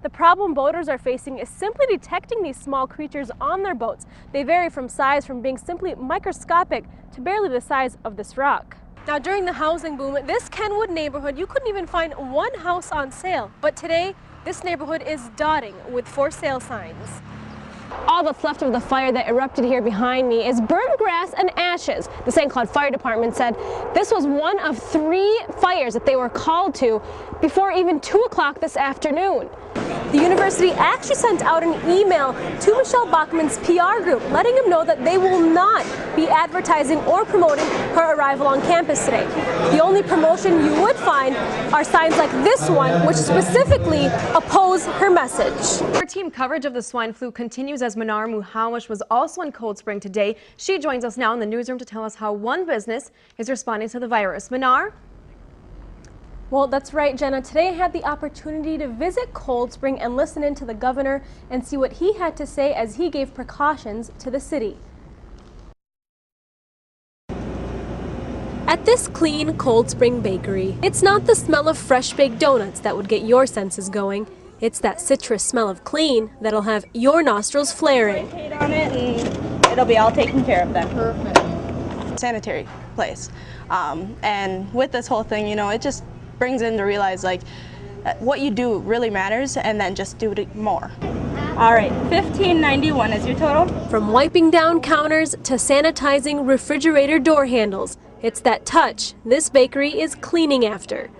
The problem boaters are facing is simply detecting these small creatures on their boats. They vary from size from being simply microscopic to barely the size of this rock. Now, during the housing boom, this Kenwood neighborhood, you couldn't even find one house on sale. But today, this neighborhood is dotting with for sale signs. All that's left of the fire that erupted here behind me is burned grass and ashes. The St. Cloud Fire Department said this was one of 3 fires that they were called to before even 2 o'clock this afternoon. The university actually sent out an email to Michelle Bachmann's PR group letting them know that they will not be advertising or promoting her arrival on campus today. The only promotion you would find are signs like this one, which specifically oppose her message. Our team coverage of the swine flu continues as Mnar Muhawesh was also in Cold Spring today. She joins us now in the newsroom to tell us how one business is responding to the virus. Mnar? Well, that's right, Jenna. Today I had the opportunity to visit Cold Spring and listen in to the governor and see what he had to say as he gave precautions to the city. At this clean Cold Spring bakery, it's not the smell of fresh baked donuts that would get your senses going. It's that citrus smell of clean that'll have your nostrils flaring. On it and it'll be all taken care of then. Perfect. Sanitary place. And with this whole thing, you know, it just brings in to realize like what you do really matters, and then just do it more. All right, $15.91 is your total. From wiping down counters to sanitizing refrigerator door handles, it's that touch this bakery is cleaning after.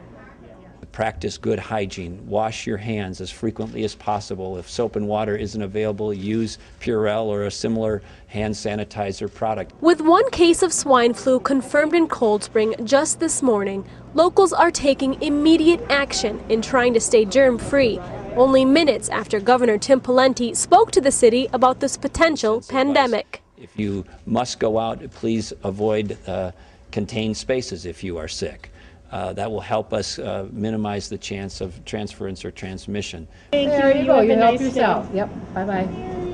Practice good hygiene. Wash your hands as frequently as possible. If soap and water isn't available, use Purell or a similar hand sanitizer product. With 1 case of swine flu confirmed in Cold Spring just this morning, locals are taking immediate action in trying to stay germ-free, only minutes after Governor Tim Pawlenty spoke to the city about this potential pandemic. If you must go out, please avoid contained spaces if you are sick. That will help us minimize the chance of transference or transmission. There you go. You help yourself. Yep. Bye-bye.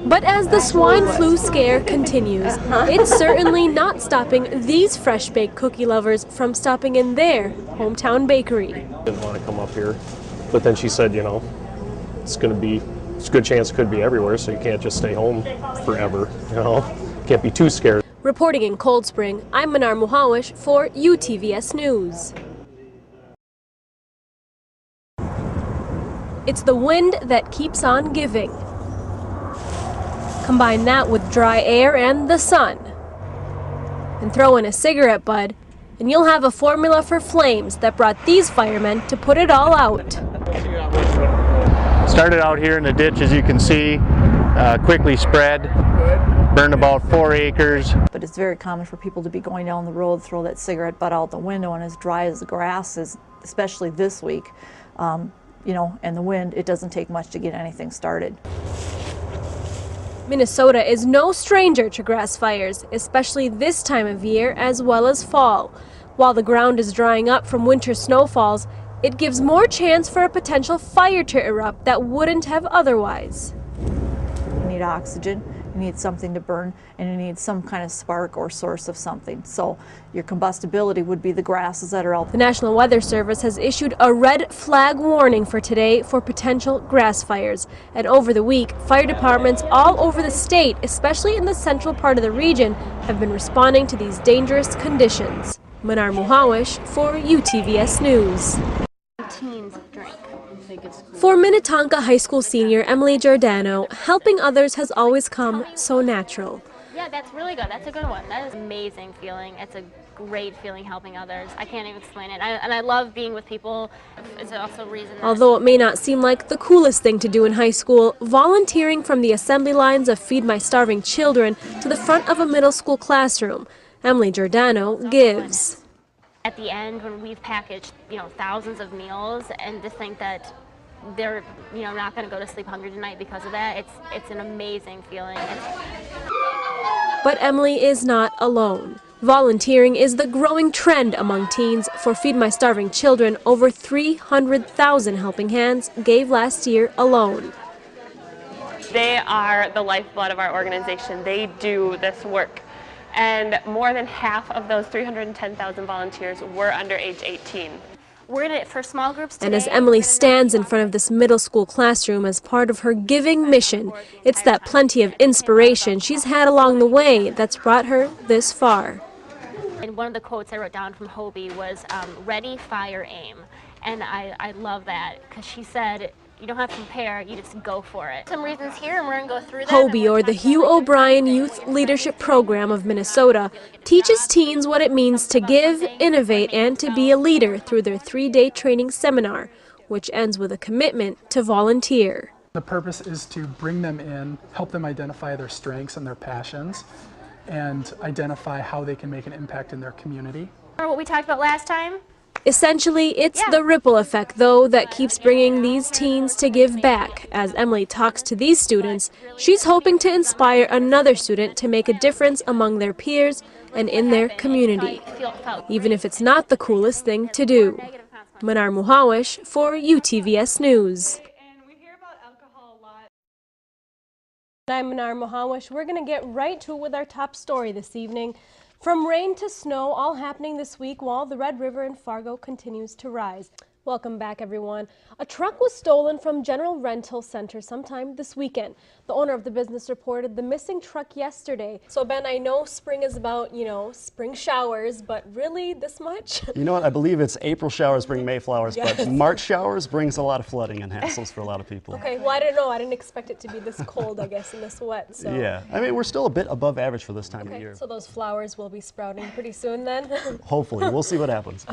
But as the swine flu scare continues, it's certainly not stopping these fresh-baked cookie lovers from stopping in their hometown bakery. Didn't want to come up here, but then she said, you know, it's a good chance it could be everywhere, so you can't just stay home forever, you know. Can't be too scared. Reporting in Cold Spring, I'm Mnar Muhawesh for UTVS News. It's the wind that keeps on giving. Combine that with dry air and the sun. And throw in a cigarette butt, and you'll have a formula for flames that brought these firemen to put it all out. Started out here in the ditch, as you can see, quickly spread, burned about 4 acres. But it's very common for people to be going down the road, throw that cigarette butt out the window, and as dry as the grass is, especially this week, you know, and the wind, it doesn't take much to get anything started. Minnesota is no stranger to grass fires, especially this time of year as well as fall. While the ground is drying up from winter snowfalls, it gives more chance for a potential fire to erupt that wouldn't have otherwise. You need oxygen, you need something to burn, and you need some kind of spark or source of something. So your combustibility would be the grasses that are out. The National Weather Service has issued a red flag warning for today for potential grass fires. And over the week, fire departments all over the state, especially in the central part of the region, have been responding to these dangerous conditions. Mnar Muhawesh for UTVS News. For Minnetonka High School senior Emily Giordano, helping others has always come so natural. Yeah, that's really good. That's a good one. That is an amazing feeling. It's a great feeling helping others. I can't even explain it. And I love being with people. It's also a reason. Although it may not seem like the coolest thing to do in high school, volunteering from the assembly lines of Feed My Starving Children to the front of a middle school classroom, Emily Giordano gives. At the end, when we've packaged, you know, thousands of meals, and to think that they're, you know, not going to go to sleep hungry tonight because of that, it's an amazing feeling. But Emily is not alone. Volunteering is the growing trend among teens. For Feed My Starving Children, over 300,000 helping hands gave last year alone. They are the lifeblood of our organization. They do this work. And more than half of those 310,000 volunteers were under age 18. we're gonna, for small groups today, And as Emily stands in front of this middle school classroom as part of her giving mission, it's that plenty of inspiration she's had along the way that's brought her this far. and one of the quotes I wrote down from Hobie was ready, fire, aim. And I love that because she said, you don't have to prepare, you just go for it. Some reasons here, and we're going to go through them. Hobie, or the Hugh O'Brien Youth Leadership Program of Minnesota, teaches teens what it means to give, innovate, and to be a leader through their 3-day training seminar, which ends with a commitment to volunteer. The purpose is to bring them in, help them identify their strengths and their passions, and identify how they can make an impact in their community. Remember what we talked about last time? Essentially, it's the ripple effect, though, that keeps bringing these teens to give back. As Emily talks to these students, she's hoping to inspire another student to make a difference among their peers and in their community, even if it's not the coolest thing to do. Mnar Muhawesh for UTVS News. I'm Mnar Muhawesh. We're going to get right to it with our top story this evening. From rain to snow, all happening this week while the Red River in Fargo continues to rise. Welcome back, everyone. A truck was stolen from General Rental Center sometime this weekend. The owner of the business reported the missing truck yesterday. So, Ben, I know spring is about, spring showers, but really this much? You know what? I believe it's April showers bring May flowers, but March showers brings a lot of flooding and hassles for a lot of people. Okay, well, I don't know. I didn't expect it to be this cold, I guess, and this wet. So. Yeah, I mean, we're still a bit above average for this time of year. So those flowers will be sprouting pretty soon then? Hopefully. We'll see what happens.